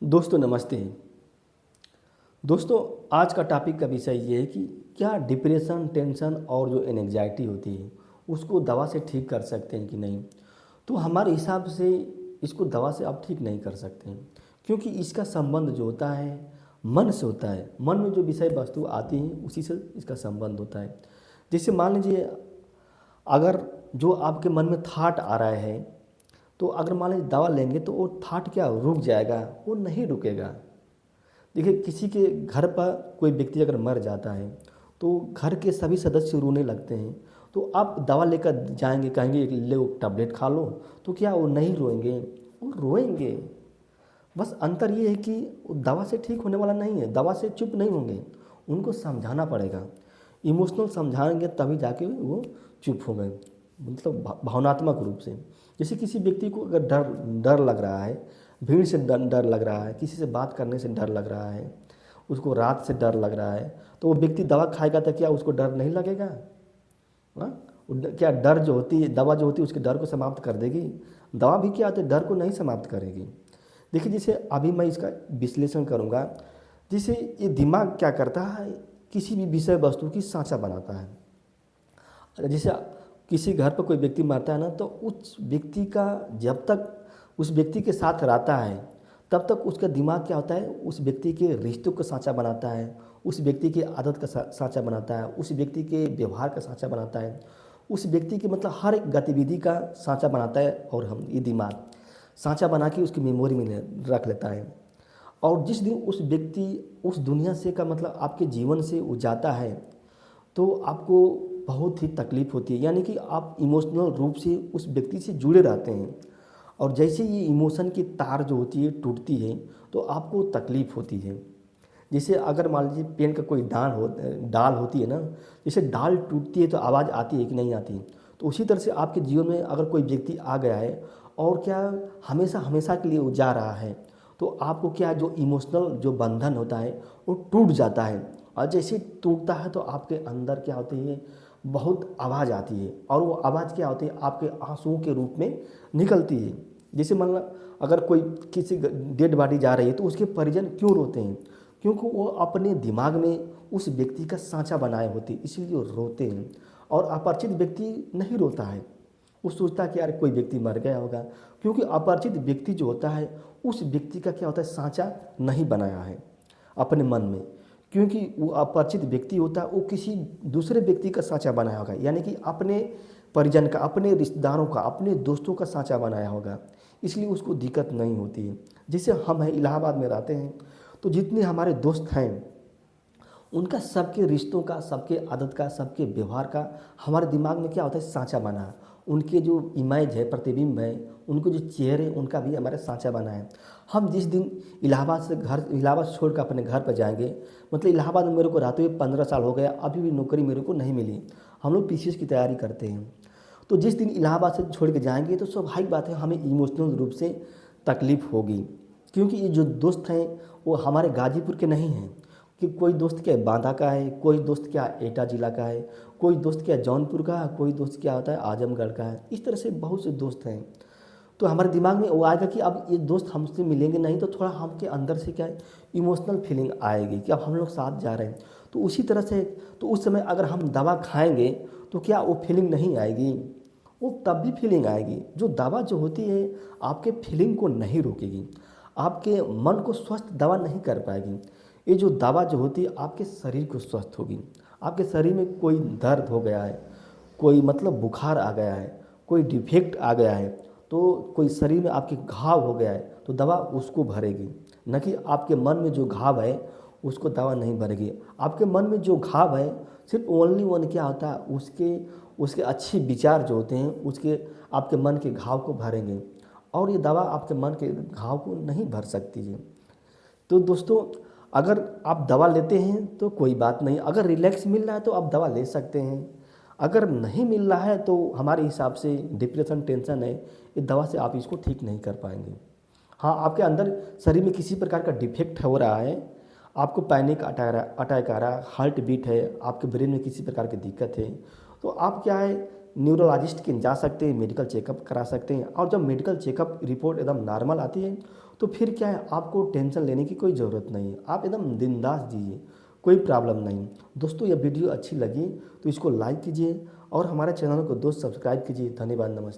दोस्तों नमस्ते। दोस्तों आज का टॉपिक का विषय ये है कि क्या डिप्रेशन, टेंशन और जो एंग्जाइटी होती है उसको दवा से ठीक कर सकते हैं कि नहीं। तो हमारे हिसाब से इसको दवा से आप ठीक नहीं कर सकते हैं, क्योंकि इसका संबंध जो होता है मन से होता है। मन में जो विषय वस्तु आती हैं उसी से इसका संबंध होता है। जैसे मान लीजिए, अगर जो आपके मन में थाट आ रहा है, तो अगर मान लीजिए दवा लेंगे तो वो थाट क्या रुक जाएगा? वो नहीं रुकेगा। देखिए, किसी के घर पर कोई व्यक्ति अगर मर जाता है तो घर के सभी सदस्य रोने लगते हैं। तो आप दवा लेकर जाएंगे, कहेंगे ले वो टैबलेट खा लो, तो क्या वो नहीं रोएंगे? वो रोएंगे। बस अंतर ये है कि वो दवा से ठीक होने वाला नहीं है, दवा से चुप नहीं होंगे, उनको समझाना पड़ेगा। इमोशनल समझाएंगे तभी जाके वो चुप होंगे, मतलब भावनात्मक रूप से। जैसे किसी व्यक्ति को अगर डर डर लग रहा है, भीड़ से डर डर लग रहा है, किसी से बात करने से डर लग रहा है, उसको रात से डर लग रहा है, तो वो व्यक्ति दवा खाएगा तो क्या उसको डर नहीं लगेगा? हाँ, क्या डर जो होती है, दवा जो होती है उसके डर को समाप्त कर देगी? दवा भी क्या होती है, डर को नहीं समाप्त करेगी। देखिए, जैसे अभी मैं इसका विश्लेषण करूँगा। जैसे ये दिमाग क्या करता है, किसी भी विषय वस्तु की सांचा बनाता है। जैसे किसी घर पर कोई व्यक्ति मरता है ना, तो उस व्यक्ति का जब तक उस व्यक्ति के साथ रहता है तब तक उसका दिमाग क्या होता है, उस व्यक्ति के रिश्तों का सांचा बनाता है, उस व्यक्ति की आदत का सांचा बनाता है, उस व्यक्ति के व्यवहार का सांचा बनाता है, उस व्यक्ति के मतलब हर एक गतिविधि का सांचा बनाता है। और हम ये दिमाग सांचा बना के उसकी मेमोरी में रख लेता है। और जिस दिन उस व्यक्ति उस दुनिया से का मतलब आपके जीवन से वो जाता है, तो आपको बहुत ही तकलीफ़ होती है। यानी कि आप इमोशनल रूप से उस व्यक्ति से जुड़े रहते हैं, और जैसे ये इमोशन की तार जो होती है टूटती है तो आपको तकलीफ़ होती है। जैसे अगर मान लीजिए पेन का कोई डाल होती है ना, जैसे डाल टूटती है तो आवाज़ आती है कि नहीं आती? तो उसी तरह से आपके जीवन में अगर कोई व्यक्ति आ गया है और क्या हमेशा हमेशा के लिए वो जा रहा है, तो आपको क्या जो इमोशनल जो बंधन होता है वो टूट जाता है। और जैसे टूटता है तो आपके अंदर क्या होती है, बहुत आवाज़ आती है, और वो आवाज़ क्या होती है, आपके आंसुओं के रूप में निकलती है। जैसे मान लो, अगर कोई किसी डेड बॉडी जा रही है तो उसके परिजन क्यों रोते हैं? क्योंकि वो अपने दिमाग में उस व्यक्ति का सांचा बनाए होते हैं, इसीलिए वो रोते हैं। और अपरिचित व्यक्ति नहीं रोता है, वो सोचता है कि यार कोई व्यक्ति मर गया होगा, क्योंकि अपरिचित व्यक्ति जो होता है उस व्यक्ति का क्या होता है, सांचा नहीं बनाया है अपने मन में। क्योंकि वो अपरिचित व्यक्ति होता है, वो किसी दूसरे व्यक्ति का सांचा बनाया होगा, यानी कि अपने परिजन का, अपने रिश्तेदारों का, अपने दोस्तों का सांचा बनाया होगा, इसलिए उसको दिक्कत नहीं होती है। जैसे हम हैं इलाहाबाद में रहते हैं, तो जितने हमारे दोस्त हैं उनका सबके रिश्तों का, सबके आदत का, सबके व्यवहार का हमारे दिमाग में क्या होता है, सांचा बना है। उनके जो इमेज है, प्रतिबिंब है, उनको जो चेहरे, उनका भी हमारे सांचा बना है। हम जिस दिन इलाहाबाद छोड़ कर अपने घर पर जाएंगे, मतलब इलाहाबाद में मेरे को रहते हुए 15 साल हो गया, अभी भी नौकरी मेरे को नहीं मिली। हम लोग पीसीएस की तैयारी करते हैं। तो जिस दिन इलाहाबाद से छोड़ के जाएंगे तो स्वाभाविक बात है हमें इमोशनल रूप से तकलीफ़ होगी, क्योंकि ये जो दोस्त हैं वो हमारे गाजीपुर के नहीं हैं। कि कोई दोस्त क्या बांदा का है, कोई दोस्त क्या एटा जिला का है, कोई दोस्त क्या जौनपुर का है, कोई दोस्त क्या होता है आजमगढ़ का है। इस तरह से बहुत से दोस्त हैं। तो हमारे दिमाग में वो आएगा कि अब ये दोस्त हमसे मिलेंगे नहीं, तो थोड़ा हमके अंदर से क्या है, इमोशनल फीलिंग आएगी कि अब हम लोग साथ जा रहे हैं। तो उसी तरह से, तो उस समय अगर हम दवा खाएंगे तो क्या वो फीलिंग नहीं आएगी? वो तब भी फीलिंग आएगी। जो दवा जो होती है आपके फीलिंग को नहीं रोकेगी, आपके मन को स्वस्थ दवा नहीं कर पाएगी। ये जो दवा जो होती है आपके शरीर को स्वस्थ होगी। आपके शरीर में कोई दर्द हो गया है, कोई मतलब बुखार आ गया है, कोई डिफेक्ट आ गया है, तो कोई शरीर में आपके घाव हो गया है, तो दवा उसको भरेगी, न कि आपके मन में जो घाव है उसको दवा नहीं भरेगी। आपके मन में जो घाव है सिर्फ ओनली वन क्या होता है, उसके उसके अच्छे विचार जो होते हैं उसके आपके मन के घाव को भरेंगे, और ये दवा आपके मन के घाव को नहीं भर सकती है। तो दोस्तों, अगर आप दवा लेते हैं तो कोई बात नहीं, अगर रिलैक्स मिल रहा है तो आप दवा ले सकते हैं। अगर नहीं मिल रहा है तो हमारे हिसाब से डिप्रेशन, टेंशन है, ये दवा से आप इसको ठीक नहीं कर पाएंगे। हाँ, आपके अंदर शरीर में किसी प्रकार का डिफेक्ट हो रहा है, आपको पैनिक अटैक आ रहा है, हार्ट बीट है, आपके ब्रेन में किसी प्रकार की दिक्कत है, तो आप क्या है, न्यूरोलॉजिस्ट के जा सकते हैं, मेडिकल चेकअप करा सकते हैं। और जब मेडिकल चेकअप रिपोर्ट एकदम नॉर्मल आती है तो फिर क्या है, आपको टेंशन लेने की कोई ज़रूरत नहीं है, आप एकदम बिंदास जिए, कोई प्रॉब्लम नहीं। दोस्तों यह वीडियो अच्छी लगी तो इसको लाइक कीजिए और हमारे चैनल को दोस्त सब्सक्राइब कीजिए। धन्यवाद, नमस्ते।